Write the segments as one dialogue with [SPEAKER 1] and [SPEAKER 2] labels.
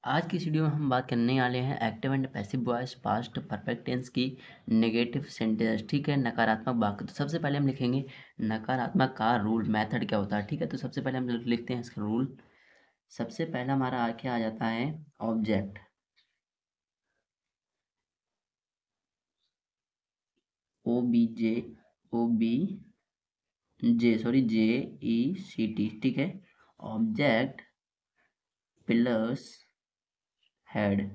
[SPEAKER 1] आज की इस वीडियो में हम बात करने वाले हैं active and passive voice past perfect tense की नेगेटिव सेंटेंस। ठीक है, नकारात्मक वाक्य। तो सबसे पहले हम लिखेंगे नकारात्मक का रूल मेथड क्या होता है। ठीक है, तो सबसे पहले हम लिखते हैं इसका रूल। सबसे पहला हमारा क्या आ जाता है, ऑब्जेक्ट। JECT। ठीक है, object plus head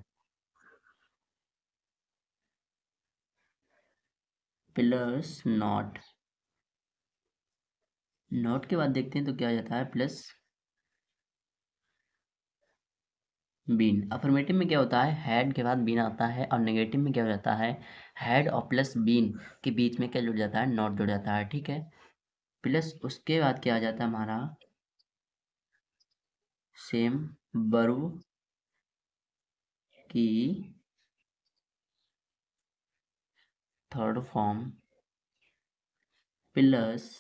[SPEAKER 1] plus not. Not के बाद देखते हैं तो क्या आ जाता है, प्लस बीन। अफर्मेटिव में क्या होता है, हैड के बाद बीन आता है, और नेगेटिव में क्या हो जाता है, हैड और प्लस बीन के बीच में क्या जुड़ जाता है, नॉट जुड़ जाता है। ठीक है, प्लस उसके बाद क्या आ जाता है हमारा, सेम वर्ब की third form plus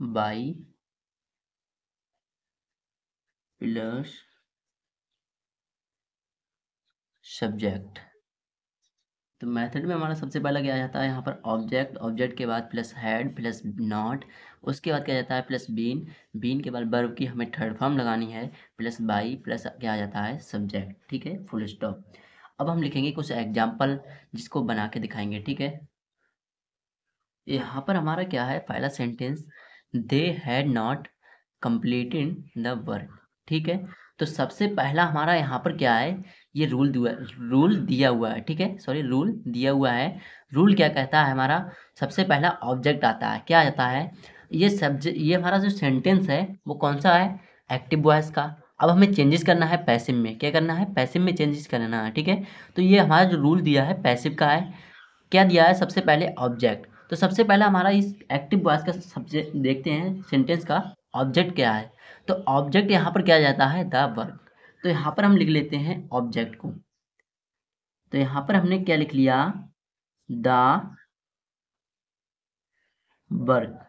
[SPEAKER 1] by plus subject. तो मेथड में हमारा सबसे पहला क्या आ जाता है, यहाँ पर ऑब्जेक्ट, ऑब्जेक्ट के बाद प्लस हेड प्लस नॉट, उसके बाद क्या आ जाता है, प्लस बीन, बीन के बाद वर्ब की हमें थर्ड फॉर्म लगानी है, प्लस बाई प्लस क्या आ जाता है, सब्जेक्ट। ठीक है, फुल स्टॉप। अब हम लिखेंगे कुछ एग्जाम्पल जिसको बना के दिखाएंगे। ठीक है, यहाँ पर हमारा क्या है, पहला sentence, they had not completed the work. ठीक है, तो सबसे पहला हमारा यहाँ पर क्या है, ये रूल दिया हुआ है। ठीक है, सॉरी, रूल दिया हुआ है। रूल क्या कहता है हमारा, सबसे पहला ऑब्जेक्ट आता है, क्या आता है, ये हमारा जो सेंटेंस है वो कौन सा है, एक्टिव वॉइस का। अब हमें चेंजेस करना है पैसिव में, क्या करना है, पैसिव में चेंजेस करना है। ठीक है, तो ये हमारा जो रूल दिया है पैसिव का है। क्या दिया है, सबसे पहले ऑब्जेक्ट। तो सबसे पहला हमारा इस एक्टिव वॉइस का सब्जेक्ट देखते हैं, सेंटेंस का ऑब्जेक्ट क्या है। तो ऑब्जेक्ट यहाँ पर क्या जाता है, द वर्क। तो यहाँ पर हम लिख लेते हैं ऑब्जेक्ट को। तो यहाँ पर हमने क्या लिख लिया, द वर्क।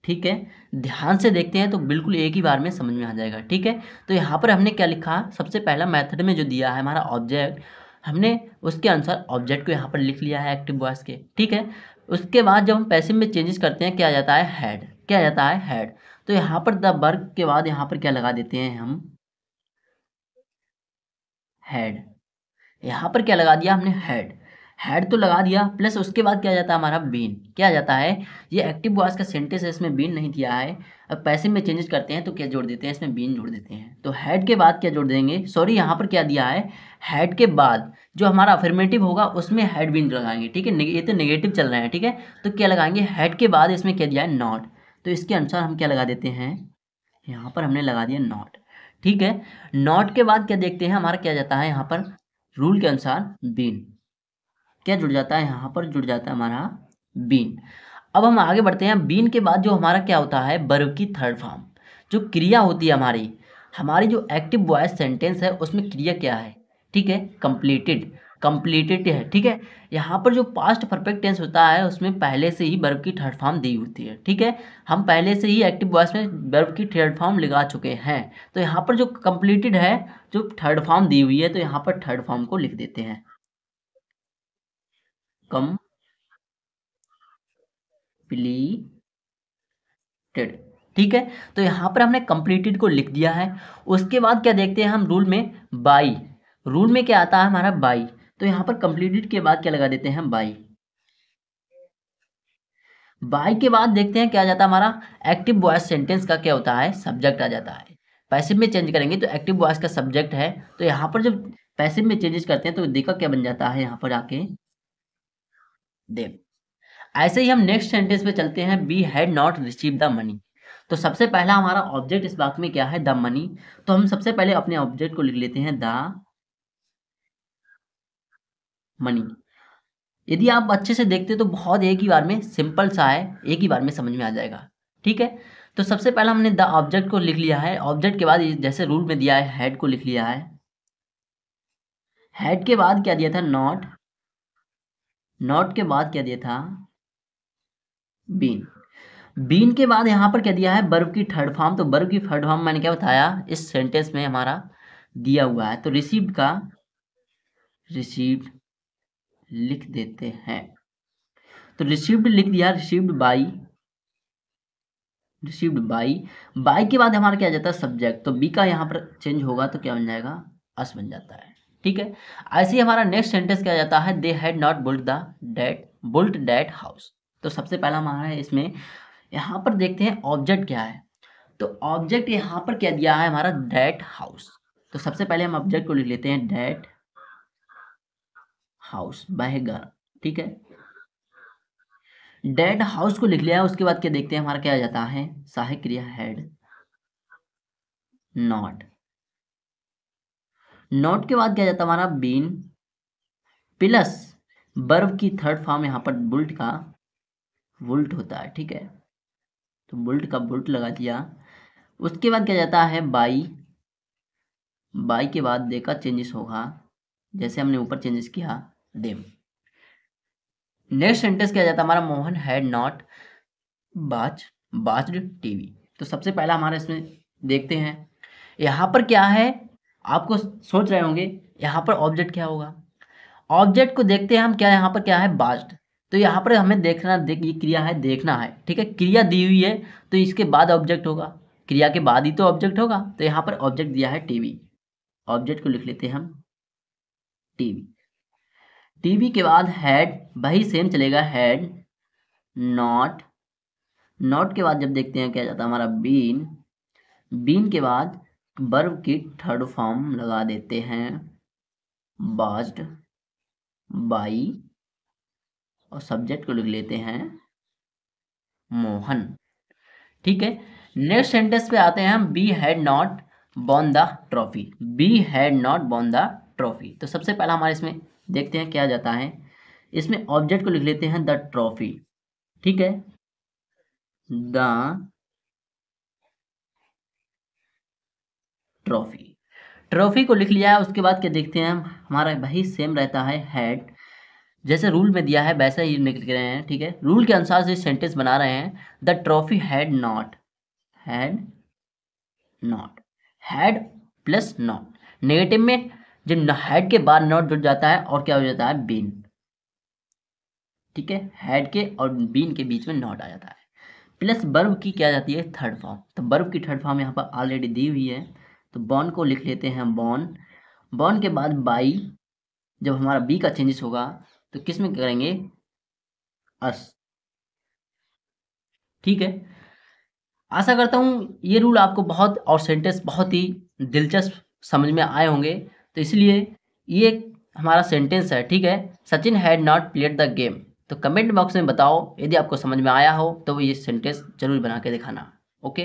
[SPEAKER 1] ठीक है, ध्यान से देखते हैं तो बिल्कुल एक ही बार में समझ में आ जाएगा। ठीक है, तो यहाँ पर हमने क्या लिखा, सबसे पहला मेथड में जो दिया है हमारा ऑब्जेक्ट, हमने उसके अनुसार ऑब्जेक्ट को यहाँ पर लिख लिया है एक्टिव वॉइस के। ठीक है, उसके बाद जब हम पैसिव में चेंजेस करते हैं, क्या आ जाता है, हेड। क्या आ जाता है, हेड। तो यहाँ पर द वर्क के बाद यहाँ पर क्या लगा देते हैं हम, हेड। यहाँ पर क्या लगा दिया हमने, हेड। हेड तो लगा दिया, प्लस उसके बाद क्या आ जाता है हमारा, बीन। क्या आ जाता है, ये एक्टिव वॉइस का सेंटेंस है, इसमें बीन नहीं दिया है। अब पैसिव में चेंजेस करते हैं तो क्या जोड़ देते हैं, इसमें बीन जोड़ देते हैं। तो हेड के बाद क्या जोड़ देंगे, सॉरी, यहाँ पर क्या दिया है, हेड के बाद जो हमारा अफर्मेटिव होगा उसमें हेड बीन लगाएंगे। ठीक है, ये तो नेगेटिव चल रहे हैं। ठीक है, तो क्या लगाएंगे, हेड के बाद इसमें क्या दिया है, नॉट। तो इसके अनुसार हम क्या लगा देते हैं, यहाँ पर हमने लगा दिया नॉट। ठीक है, नॉट के बाद क्या देखते हैं, हमारा क्या जाता है यहाँ पर, रूल के अनुसार बीन। क्या जुड़ जाता है, यहाँ पर जुड़ जाता है हमारा बीन। अब हम आगे बढ़ते हैं, बीन के बाद जो हमारा क्या होता है, वर्ब की थर्ड फॉर्म। जो क्रिया होती है हमारी, हमारी जो एक्टिव वॉइस सेंटेंस है उसमें क्रिया क्या है, ठीक है, कंप्लीटेड। कंप्लीटेड है। ठीक है, यहाँ पर जो पास्ट परफेक्ट टेंस होता है उसमें पहले से ही वर्ब की थर्ड फॉर्म दी होती है। ठीक है, हम पहले से ही एक्टिव वॉइस में वर्ब की थर्ड फॉर्म लगा चुके हैं। तो यहाँ पर जो कंप्लीटेड है, जो थर्ड फॉर्म दी हुई है, तो यहाँ पर थर्ड फॉर्म को लिख देते हैं, कंप्लीटेड। ठीक है, तो यहाँ पर हमने कंप्लीटेड को लिख दिया है। उसके बाद क्या देखते हैं हम, रूल में बाई। रूल में क्या आता है हमारा, बाई। तो यहाँ पर कंप्लीटेड के बाद क्या लगा देते हैं, बाई। बाई के बाद देखते हैं क्या आ जाता है हमारा, एक्टिव वॉइस सेंटेंस का क्या होता है, सब्जेक्ट आ जाता है। पैसिव में चेंज करेंगे तो एक्टिव वॉइस का सब्जेक्ट है। तो यहाँ पर जब पैसिव में चेंजेस करते हैं तो देखा क्या बन जाता है, यहाँ पर आके देव। ऐसे ही हम नेक्स्ट सेंटेंस पे चलते हैं, be had not receive the money. तो सबसे पहला हमारा ऑब्जेक्ट इस बात में क्या है, द मनी। तो हम सबसे पहले अपने ऑब्जेक्ट को लिख लेते हैं, द मनी। यदि आप अच्छे से देखते तो बहुत एक ही बार में सिंपल सा है, एक ही बार में समझ में आ जाएगा। ठीक है, तो सबसे पहला हमने द ऑब्जेक्ट को लिख लिया है। ऑब्जेक्ट के बाद जैसे रूल में दिया है, हेड को लिख लिया है। हेड के बाद क्या दिया था, नॉट। नॉट के बाद क्या दिया था, बीन। बीन के बाद यहाँ पर क्या दिया है, वर्ब की थर्ड फॉर्म। तो वर्ब की थर्ड फॉर्म मैंने क्या बताया इस सेंटेंस में हमारा दिया हुआ है। तो रिसीव्ड का रिसीव्ड लिख देते हैं। तो रिसीव्ड लिख दिया, received by, received by. By के बाद हमारा क्या आ जाता है सब्जेक्ट। तो बी का यहाँ पर चेंज होगा तो क्या बन जाएगा, अस बन जाता है। ठीक है, ऐसे ही हमारा नेक्स्ट सेंटेंस क्या आ जाता है, they had not built that house. तो सबसे पहला हमारा है इसमें, यहाँ पर देखते हैं ऑब्जेक्ट क्या है। तो ऑब्जेक्ट यहाँ पर क्या दिया है हमारा, दैट हाउस। तो सबसे पहले हम ऑब्जेक्ट को लिख लेते हैं दैट हाउस, वह घर। ठीक है, डेड हाउस को लिख लिया है। उसके बाद क्या देखते हैं हमारा क्या आ जाता है, सहायक क्रिया हैड नॉट। नॉट के बाद क्या जाता है हमारा बीन प्लस वर्ब की थर्ड फॉर्म, यहाँ पर बुल्ट का बुल्ट होता है। ठीक है, तो बुल्ट का बुल्ट लगा दिया। उसके बाद क्या जाता है बाई, बाई के बाद दे का चेंजेस होगा जैसे हमने ऊपर चेंजेस किया देम। नेक्स्ट सेंटेंस क्या जाता है हमारा, मोहन हैड नॉट बाच्ड टीवी। तो सबसे पहला हमारा इसमें देखते हैं, यहाँ पर क्या है, आपको सोच रहे होंगे यहाँ पर ऑब्जेक्ट क्या होगा। ऑब्जेक्ट को देखते हैं हम, क्या यहाँ पर क्या है बाज्ड। तो यहाँ पर हमें देखना, ये क्रिया है देखना है। ठीक है, क्रिया दी हुई है तो इसके बाद ऑब्जेक्ट होगा, क्रिया के बाद ही तो ऑब्जेक्ट होगा। तो यहाँ पर ऑब्जेक्ट दिया है टीवी, ऑब्जेक्ट को लिख लेते हैं हम टीवी। टीवी के बाद हैड, वही सेम चलेगा हैड नॉट। नॉट के बाद जब देखते हैं क्या जाता है हमारा बीन, बीन के बाद वर्ब की थर्ड फॉर्म लगा देते हैं बाज्ड बाई, और सब्जेक्ट को लिख लेते हैं मोहन। ठीक है, नेक्स्ट सेंटेंस पे आते हैं हम, be had not won the trophy. Be had not won the trophy. तो सबसे पहला हमारे इसमें देखते हैं क्या जाता है, इसमें ऑब्जेक्ट को लिख लेते हैं द ट्रॉफी। ठीक है, द ट्रॉफी, ट्रॉफी को लिख लिया है। उसके बाद क्या देखते हैं हम, हमारा वही सेम रहता है हैड, जैसे रूल में दिया है वैसा ही लिख रहे हैं। ठीक है, रूल के अनुसार से सेंटेंस बना रहे हैं, the trophy had not, had not, had plus not. Negative में जब हैड के बाद नॉट जुड़ जाता है और क्या हो जाता है बीन। ठीक है, हैड के और बीन के बीच में नॉट आ जाता है, प्लस वर्ब की क्या जाती है थर्ड फॉर्म। तो वर्ब की थर्ड फॉर्म यहाँ पर ऑलरेडी दी हुई है। तो बॉन को लिख लेते हैं बॉन। बॉन के बाद बाई, जब हमारा बी का चेंजेस होगा तो किस में करेंगे, अस। ठीक है, आशा करता हूँ ये रूल आपको बहुत और सेंटेंस बहुत ही दिलचस्प समझ में आए होंगे। तो इसलिए ये हमारा सेंटेंस है। ठीक है, Sachin had not played the game. तो कमेंट बॉक्स में बताओ यदि आपको समझ में आया हो तो ये सेंटेंस जरूर बना के दिखाना। ओके।